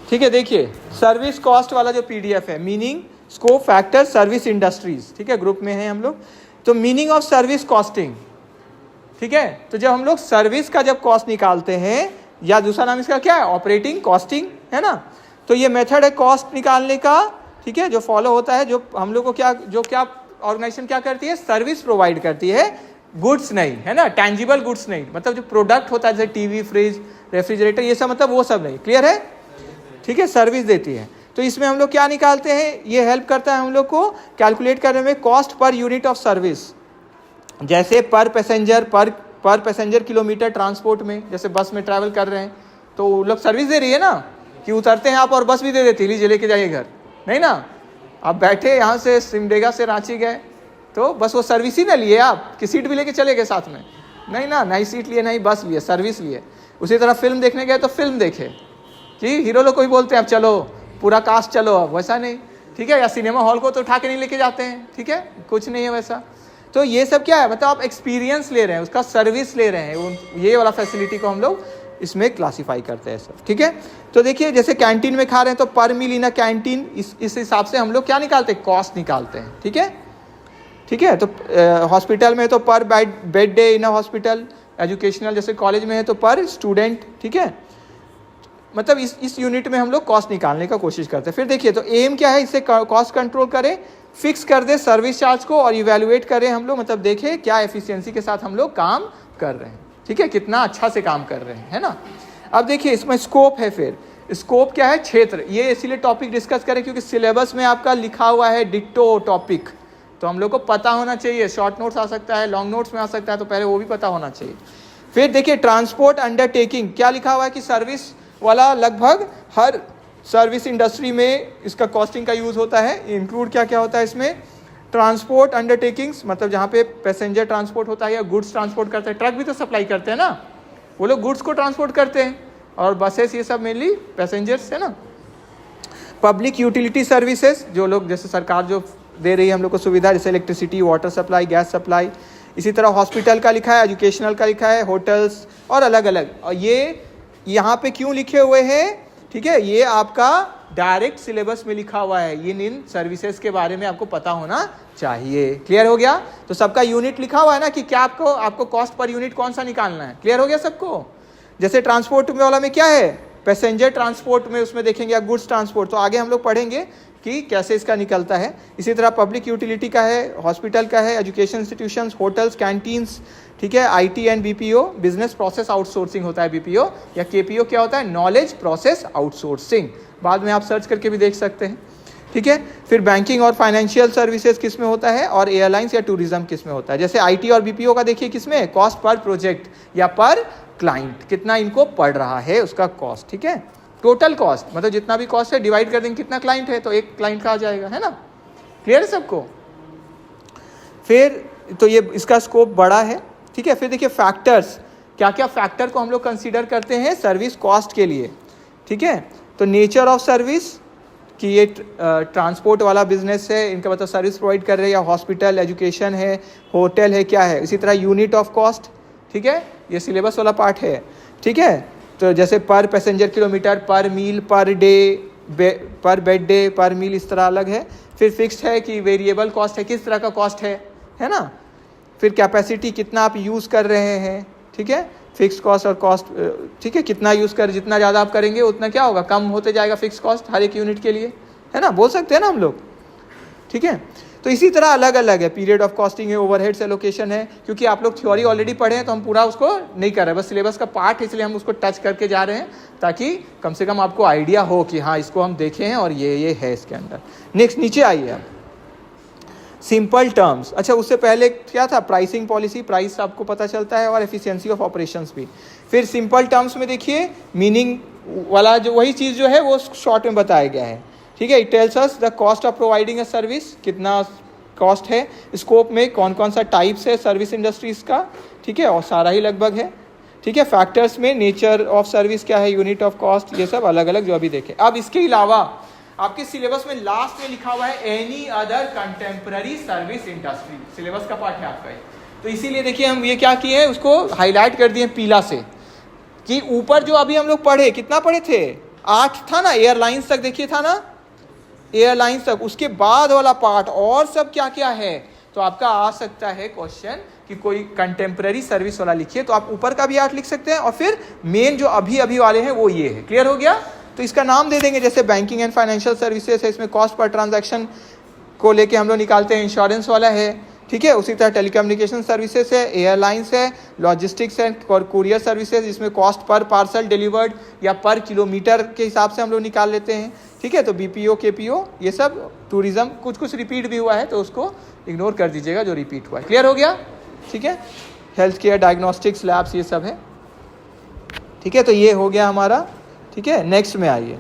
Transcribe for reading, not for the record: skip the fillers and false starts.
ठीक है, देखिए सर्विस कॉस्ट वाला जो पीडीएफ है, meaning, scope, factor, service industries, ठीक है, ग्रुप में है हम लोग। तो मीनिंग ऑफ सर्विस कॉस्टिंग, ठीक है, तो जब हम लोग सर्विस का जब कॉस्ट निकालते हैं, या दूसरा नाम इसका क्या है, ऑपरेटिंग कॉस्टिंग, है ना। तो ये मेथड है कॉस्ट निकालने का, ठीक है, जो फॉलो होता है, जो हम लोग को क्या ऑर्गेनाइजेशन क्या करती है, सर्विस प्रोवाइड करती है, गुड्स नहीं, है ना, टैंजिबल गुड्स नहीं, मतलब जो प्रोडक्ट होता है जैसे टीवी, फ्रिज, रेफ्रिजरेटर, ये सब, मतलब वो सब नहीं, क्लियर है, ठीक है, सर्विस देती है। तो इसमें हम लोग क्या निकालते हैं, ये हेल्प करता है हम लोग को कैलकुलेट करने में cost per unit of service, जैसे पर पैसेंजर किलोमीटर ट्रांसपोर्ट में, जैसे बस में ट्रैवल कर रहे हैं तो वो लोग सर्विस दे रही है ना, कि उतरते हैं आप और बस भी दे देती है, लीजिए लेके जाइए घर, नहीं ना, आप बैठे यहाँ से सिमडेगा से रांची गए तो बस वो सर्विस ही ना लिए आप, कि सीट भी लेके चले गए साथ में, नहीं ना, नहीं सीट लिए, नहीं बस लिए, सर्विस लिए। उसी तरह फिल्म देखने गए तो फिल्म देखे, कि हीरो लोग को ही बोलते हैं अब चलो पूरा कास्ट चलो, अब वैसा नहीं, ठीक है, या सिनेमा हॉल को तो उठा के नहीं लेके जाते हैं, ठीक है, कुछ नहीं है वैसा। तो ये सब क्या है, मतलब आप एक्सपीरियंस ले रहे हैं, उसका सर्विस ले रहे हैं, ये वाला फैसिलिटी को हम लोग इसमें क्लासीफाई करते हैं सब, ठीक है। तो देखिए जैसे कैंटीन में खा रहे हैं तो पर मील इन अ कैंटीन, इस हिसाब से हम लोग क्या निकालते हैं, कॉस्ट निकालते हैं, ठीक है, ठीक है। तो हॉस्पिटल में तो पर bed day in a hospital, educational जैसे कॉलेज में है तो पर स्टूडेंट, ठीक है, मतलब इस यूनिट में हम लोग कॉस्ट निकालने का कोशिश करते हैं। फिर देखिए तो एम क्या है, इससे कॉस्ट कंट्रोल करें, फिक्स कर दे सर्विस चार्ज को और इवैल्यूएट करें हम लोग, मतलब देखें क्या एफिशिएंसी के साथ हम लोग काम कर रहे हैं, ठीक है, कितना अच्छा से काम कर रहे हैं, है ना। अब देखिए इसमें स्कोप है, फिर स्कोप क्या है, क्षेत्र, ये इसीलिए टॉपिक डिस्कस करें क्योंकि सिलेबस में आपका लिखा हुआ है डिट्टो टॉपिक, तो हम लोग को पता होना चाहिए, शॉर्ट नोट्स आ सकता है, लॉन्ग नोट्स में आ सकता है, तो पहले वो भी पता होना चाहिए। फिर देखिए ट्रांसपोर्ट अंडरटेकिंग, क्या लिखा हुआ है कि सर्विस वाला लगभग हर सर्विस इंडस्ट्री में इसका कॉस्टिंग का यूज़ होता है। इंक्लूड क्या क्या होता है इसमें, ट्रांसपोर्ट अंडरटेकिंग्स, मतलब जहाँ पे पैसेंजर ट्रांसपोर्ट होता है या गुड्स ट्रांसपोर्ट करते हैं, ट्रक भी तो सप्लाई करते हैं ना, वो लोग गुड्स को ट्रांसपोर्ट करते हैं, और बसेस ये सब मेनली पैसेंजर्स है ना। पब्लिक यूटिलिटी सर्विसेज, जो लोग जैसे सरकार जो दे रही है हम लोग को सुविधा, जैसे electricity, water supply, gas supply. इसी तरह हॉस्पिटल का लिखा है, एजुकेशनल का लिखा है, होटल्स और अलग अलग, और ये यहाँ पे क्यों लिखे हुए हैं, ठीक है, ये आपका डायरेक्ट सिलेबस में लिखा हुआ है, इन सर्विसेज के बारे में आपको पता होना चाहिए। क्लियर हो गया, तो सबका यूनिट लिखा हुआ है ना, कि क्या आपको कॉस्ट पर यूनिट कौन सा निकालना है, क्लियर हो गया सबको। जैसे ट्रांसपोर्ट वाला में क्या है, पैसेंजर ट्रांसपोर्ट में उसमें देखेंगे या गुड्स ट्रांसपोर्ट, तो आगे हम लोग पढ़ेंगे कि कैसे इसका निकलता है। इसी तरह पब्लिक यूटिलिटी का है, हॉस्पिटल का है, एजुकेशन इंस्टीट्यूशंस, होटल्स, कैंटीन्स, ठीक है, IT and BPO, business process outsourcing होता है बीपीओ, या केपीओ क्या होता है, नॉलेज प्रोसेस आउटसोर्सिंग, बाद में आप सर्च करके भी देख सकते हैं, ठीक है। फिर बैंकिंग और फाइनेंशियल सर्विसेज किस में होता है, और एयरलाइंस या टूरिज्म किस में होता है। जैसे आईटी और बीपीओ का देखिए किस में, कॉस्ट पर प्रोजेक्ट या पर क्लाइंट, कितना इनको पड़ रहा है उसका कॉस्ट, ठीक है, टोटल कॉस्ट, मतलब जितना भी कॉस्ट है डिवाइड कर देंगे कितना क्लाइंट है, तो एक क्लाइंट का आ जाएगा, है ना, क्लियर है सबको। फिर तो ये इसका स्कोप बड़ा है, ठीक है। फिर देखिए फैक्टर्स, क्या क्या फैक्टर को हम लोग कंसीडर करते हैं सर्विस कॉस्ट के लिए, ठीक है। तो नेचर ऑफ सर्विस, कि ये ट्रांसपोर्ट वाला बिजनेस है, इनका मतलब सर्विस प्रोवाइड कर रहे हैं, या हॉस्पिटल, एजुकेशन है, होटल है, क्या है। इसी तरह यूनिट ऑफ कॉस्ट, ठीक है, ये सिलेबस वाला पार्ट है, ठीक है। तो जैसे पर पैसेंजर किलोमीटर, पर मील, पर डे, पर बेड डे, पर मील, इस तरह अलग है। फिर फिक्स्ड है कि वेरिएबल कॉस्ट है, किस तरह का कॉस्ट है ना। फिर कैपेसिटी, कितना आप यूज़ कर रहे हैं, ठीक है, फिक्स कॉस्ट और कॉस्ट, ठीक है, कितना यूज़ कर, जितना ज़्यादा आप करेंगे उतना क्या होगा, कम होते जाएगा फिक्स कॉस्ट हर एक यूनिट के लिए, है ना, बोल सकते हैं ना हम लोग, ठीक है। तो इसी तरह अलग अलग है, पीरियड ऑफ कॉस्टिंग है, ओवरहेड्स एलोकेशन है, क्योंकि आप लोग थ्योरी ऑलरेडी पढ़े हैं तो हम पूरा उसको नहीं कर रहे, बस सिलेबस का पार्ट है इसलिए हम उसको टच करके जा रहे हैं, ताकि कम से कम आपको आइडिया हो कि हाँ इसको हम देखे हैं और ये है इसके अंदर। नेक्स्ट नीचे आइए आप, सिंपल टर्म्स। अच्छा, उससे पहले क्या था, प्राइसिंग पॉलिसी, प्राइस आपको पता चलता है, और एफिशिएंसी ऑफ ऑपरेशंस भी। फिर सिंपल टर्म्स में देखिए मीनिंग वाला जो वही चीज़ जो है वो शॉर्ट में बताया गया है, ठीक है। It tells us the cost of providing a service, कितना कॉस्ट है। स्कोप में कौन कौन सा टाइप्स है सर्विस इंडस्ट्रीज का, ठीक है, और सारा ही लगभग है, ठीक है। फैक्टर्स में नेचर ऑफ सर्विस क्या है, यूनिट ऑफ कॉस्ट, ये सब अलग अलग जो अभी देखें। अब इसके अलावा आपके सिलेबस में लास्ट में लिखा हुआ है any other contemporary service industry, syllabus का पार्ट है आपका। तो इसीलिए देखिए हम ये क्या किए हैं, उसको हाईलाइट कर दिए पीला से, कि ऊपर जो अभी हम लोग पढ़े, कितना पढ़े थे, 8 था ना, एयरलाइंस तक देखिए था ना, एयरलाइंस तक, उसके बाद वाला पार्ट और सब क्या क्या है। तो आपका आ सकता है क्वेश्चन कि कोई कंटेम्प्रेरी सर्विस वाला लिखिए, तो आप ऊपर का भी 8 लिख सकते हैं और फिर मेन जो अभी अभी वाले हैं वो ये है। क्लियर हो गया? तो इसका नाम दे देंगे, जैसे बैंकिंग एंड फाइनेंशियल सर्विसेज है, इसमें कॉस्ट पर ट्रांजैक्शन को लेके हम लोग निकालते हैं, इंश्योरेंस वाला है, ठीक है। उसी तरह टेलीकम्युनिकेशन सर्विसेज है, एयरलाइंस है, लॉजिस्टिक्स है और कुरियर सर्विसेज, इसमें कॉस्ट पर पार्सल डिलीवर्ड या पर किलोमीटर के हिसाब से हम लोग निकाल लेते हैं, ठीक है। तो बीपीओ केपीओ ये सब, टूरिज्म कुछ कुछ रिपीट भी हुआ है तो उसको इग्नोर कर दीजिएगा जो रिपीट हुआ है। क्लियर हो गया? ठीक है। हेल्थ केयर, डायग्नोस्टिक्स, लैब्स ये सब है, ठीक है। तो ये हो गया हमारा, ठीक है। नेक्स्ट में आइए।